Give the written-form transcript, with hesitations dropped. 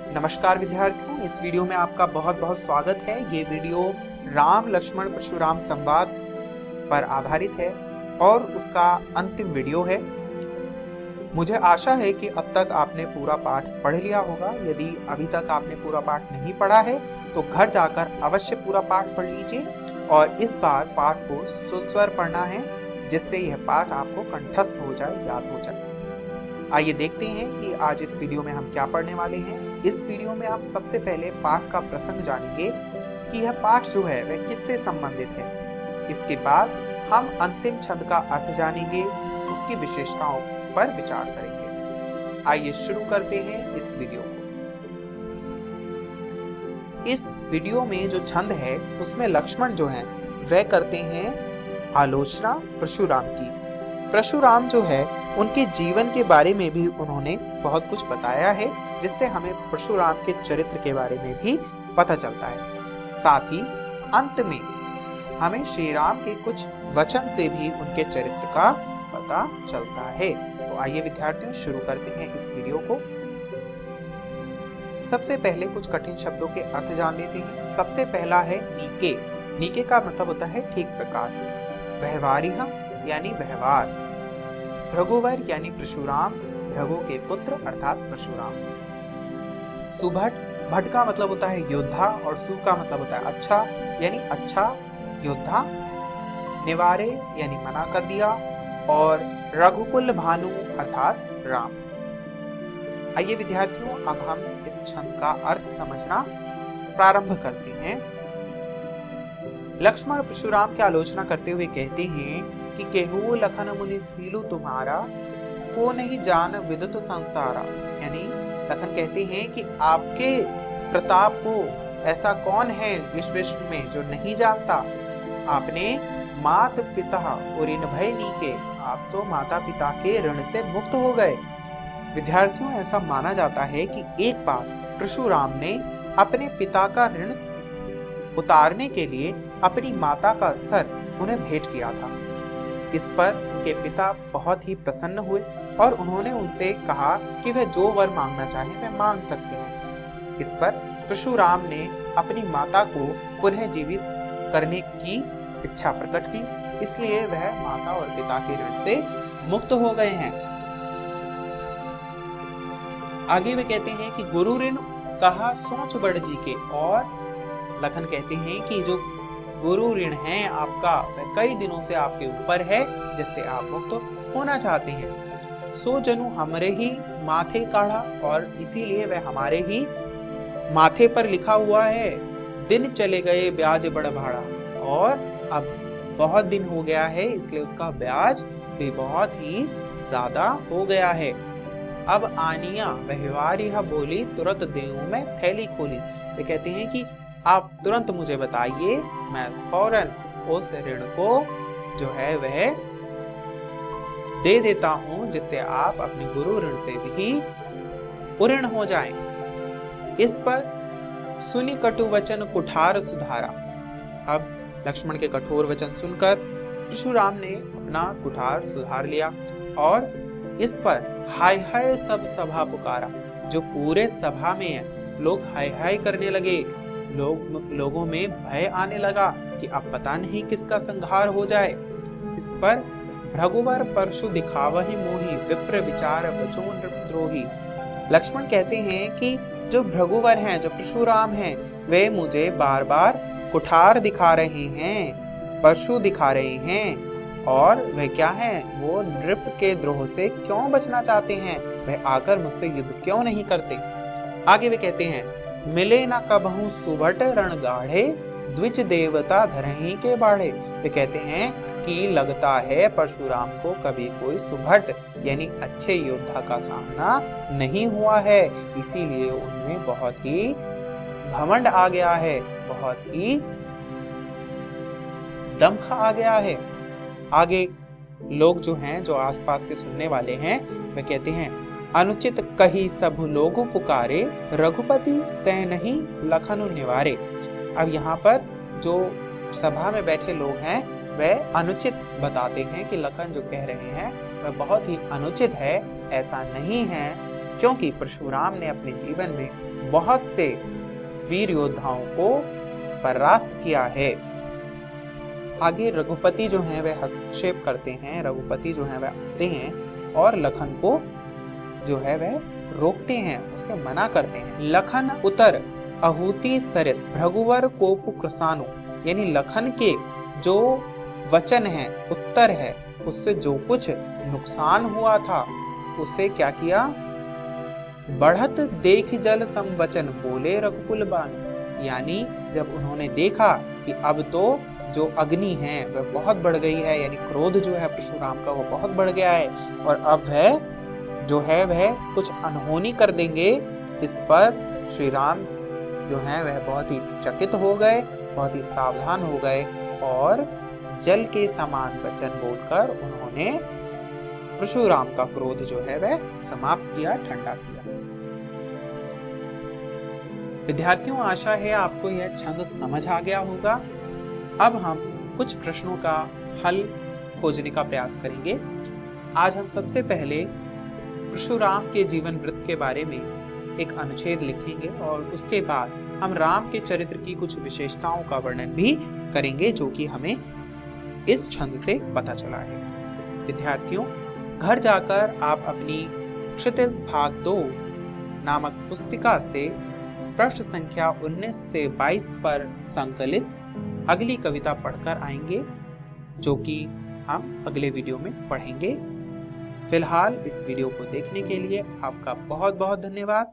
नमस्कार विद्यार्थियों, इस वीडियो में आपका बहुत बहुत स्वागत है। ये वीडियो राम लक्ष्मण परशुराम संवाद पर आधारित है और उसका अंतिम वीडियो है। मुझे आशा है कि अब तक आपने पूरा पाठ पढ़ लिया होगा। यदि अभी तक आपने पूरा पाठ नहीं पढ़ा है तो घर जाकर अवश्य पूरा पाठ पढ़ लीजिए और इस बार पाठ को सुस्वर पढ़ना है, जिससे यह पाठ आपको कंठस्थ हो जाए, याद हो जाए। आइए देखते हैं कि आज इस वीडियो में हम क्या पढ़ने वाले हैं। इस वीडियो में हम सबसे पहले पाठ का प्रसंग जानेंगे कि यह पाठ जो है वह किससे संबंधित है। इसके बाद हम अंतिम छंद का अर्थ जानेंगे, उसकी विशेषताओं पर विचार करेंगे। आइए शुरू करते हैं इस वीडियो को। इस वीडियो में जो छंद है उसमें लक्ष्मण जो है वह करते हैं आलोचना परशुराम की। परशुराम जो है उनके जीवन के बारे में भी उन्होंने बहुत कुछ बताया है, जिससे हमें परशुराम के चरित्र के बारे में भी पता चलता है। साथ ही अंत में हमें श्री राम के कुछ वचन से भी उनके चरित्र का पता चलता है। तो आइए विद्यार्थियों शुरू करते हैं इस वीडियो को। सबसे पहले कुछ कठिन शब्दों के अर्थ जान लेते हैं। सबसे पहला है नीके। नीके का मतलब होता है ठीक प्रकार। व्यवहारिह यानी व्यवहार। भृगुवर यानी परशुराम, भृगु के पुत्र अर्थात परशुराम। सुभट, भट का मतलब होता है योद्धा और सु का मतलब होता है अच्छा यानी अच्छा योद्धा। निवारे यानी मना कर दिया और रघुकुल भानु अर्थात राम। आइए विद्यार्थियों अब हम इस छंद का अर्थ समझना प्रारंभ करते हैं। लक्ष्मण परशुराम की आलोचना करते हुए कहते हैं कि केहू लखन मुनि सीलु तुम्हारा, को नहीं जान विदुत संसारा। यानी लखन कहते हैं कि आपके प्रताप को ऐसा कौन है इस विश्व में जो नहीं जानता। आपने मात पिता और इन भय नीके, आप तो माता पिता के ऋण से मुक्त हो गए। विद्यार्थियों ऐसा माना जाता है कि एक बार परशुराम ने अपने पिता का ऋण उतारने के लिए अपनी माता का सर उन्हें भेंट किया था। इस पर उनके पिता बहुत ही प्रसन्न हुए और उन्होंने उनसे कहा कि वह जो वर मांगना चाहे वह मांग सकते हैं। इस पर परशुराम ने अपनी माता को पुनः जीवित करने की इच्छा प्रकट की, इसलिए वह माता और पिता के ऋण से मुक्त हो गए हैं। आगे वे कहते हैं कि गुरु ऋण कहा सोच बड़ जी के, और लखन कहते हैं कि जो गुरु ऋण है आपका वह कई दिनों से आपके ऊपर है, जिससे आप मुक्त होना चाहते हैं। सो जनु हमरे ही माथे काढ़ा, और इसीलिए वह हमारे ही माथे पर लिखा हुआ है। दिन चले गए ब्याज बड़ भाड़ा, और अब बहुत दिन हो गया है इसलिए उसका ब्याज भी बहुत ही ज्यादा हो गया है। अब आनिया व्यवहारिह बोली, तुरंत देऊं मैं थैली खोली। वे कहते हैं कि आप तुरंत मुझे बताइए, मैं फौरन उस ऋण को जो है वह दे देता हूं, जिससे आप अपने गुरु ऋण से भी उऋण हो जाएं। इस पर सुनी कटु वचन कुठार सुधारा। अब लक्ष्मण के कठोर वचन सुनकर परशुराम ने अपना कुठार सुधार लिया और इस पर हाय हाय सब सभा पुकारा। जो पूरे सभा में लोग हाय हाय करने लगे, लोगों में भय आने लगा कि अब पता नहीं किसका संहार हो जाए। इस पर भृगुवर परशु दिखावहि मोही, विप्र विचार बचो नृपद्रोही। लक्ष्मण कहते हैं कि जो भृगुवर हैं, जो परशुराम हैं, वे मुझे बार बार कुठार दिखा रहे हैं, परशु दिखा रहे हैं, और वे क्या हैं, वो नृप के द्रोह से क्यों बचना चाहते हैं, वे आकर मुझसे युद्ध क्यों नहीं करते। आगे वे कहते हैं मिले न कबहू सुभट रण गाढ़े, द्विज देवता धरही के बाढ़े। वे कहते हैं कि लगता है परशुराम को कभी कोई सुभट यानी अच्छे योद्धा का सामना नहीं हुआ है, इसीलिए उनमें बहुत ही घमंड आ गया है, बहुत ही दम्भ आ गया है। आगे लोग जो हैं, जो आसपास के सुनने वाले हैं, वे कहते हैं अनुचित कही सब लोग पुकारे, रघुपति सह नहीं लखन निवारे। अब यहाँ पर जो सभा में बैठे लोग हैं वह अनुचित बताते हैं कि लखन जो कह रहे हैं वह बहुत ही अनुचित है, ऐसा नहीं है। क्योंकि परशुराम ने अपने जीवन में बहुत से वीर योद्धाओं को परास्त किया है। आगे रघुपति जो हैं वह हस्तक्षेप करते हैं, रघुपति जो हैं वह आते हैं और लखन को जो है वह रोकते हैं, उसे मना करते हैं। लखन उतर आहूति सरिस भृगुवर कोपु कृसानु, यानी लखन के जो वचन है, उत्तर है, उससे जो कुछ नुकसान हुआ था उसे क्या किया, बढ़त देख जल संवचन बोले रघुकुल बान, यानी जब उन्होंने देखा कि अब तो जो अग्नि है वह बहुत बढ़ गई है, यानी क्रोध जो है परशुराम का वो बहुत बढ़ गया है और अब वह जो है वह कुछ अनहोनी कर देंगे, इस पर श्री राम जो है वह बहुत ही चकित हो गए, बहुत ही सावधान हो गए और जल के समान वचन बोलकर उन्होंने परशुराम का क्रोध जो है वह समाप्त किया, ठंडा किया। विद्यार्थियों, आशा है आपको यह छंद समझ आ गया होगा। अब हम कुछ प्रश्नों का हल खोजने का प्रयास करेंगे। आज हम सबसे पहले परशुराम के जीवन वृत्त के बारे में एक अनुच्छेद लिखेंगे और उसके बाद हम राम के चरित्र की कुछ विशेषताओं का वर्णन भी करेंगे जो कि हमें इस छंद से पता चला है। विद्यार्थियों, घर जाकर आप अपनी क्षितिज भाग 2 नामक पुस्तिका से पृष्ठ संख्या 19 से 22 पर संकलित अगली कविता पढ़कर आएंगे, जो कि हम अगले वीडियो में पढ़ेंगे। फिलहाल इस वीडियो को देखने के लिए आपका बहुत बहुत धन्यवाद।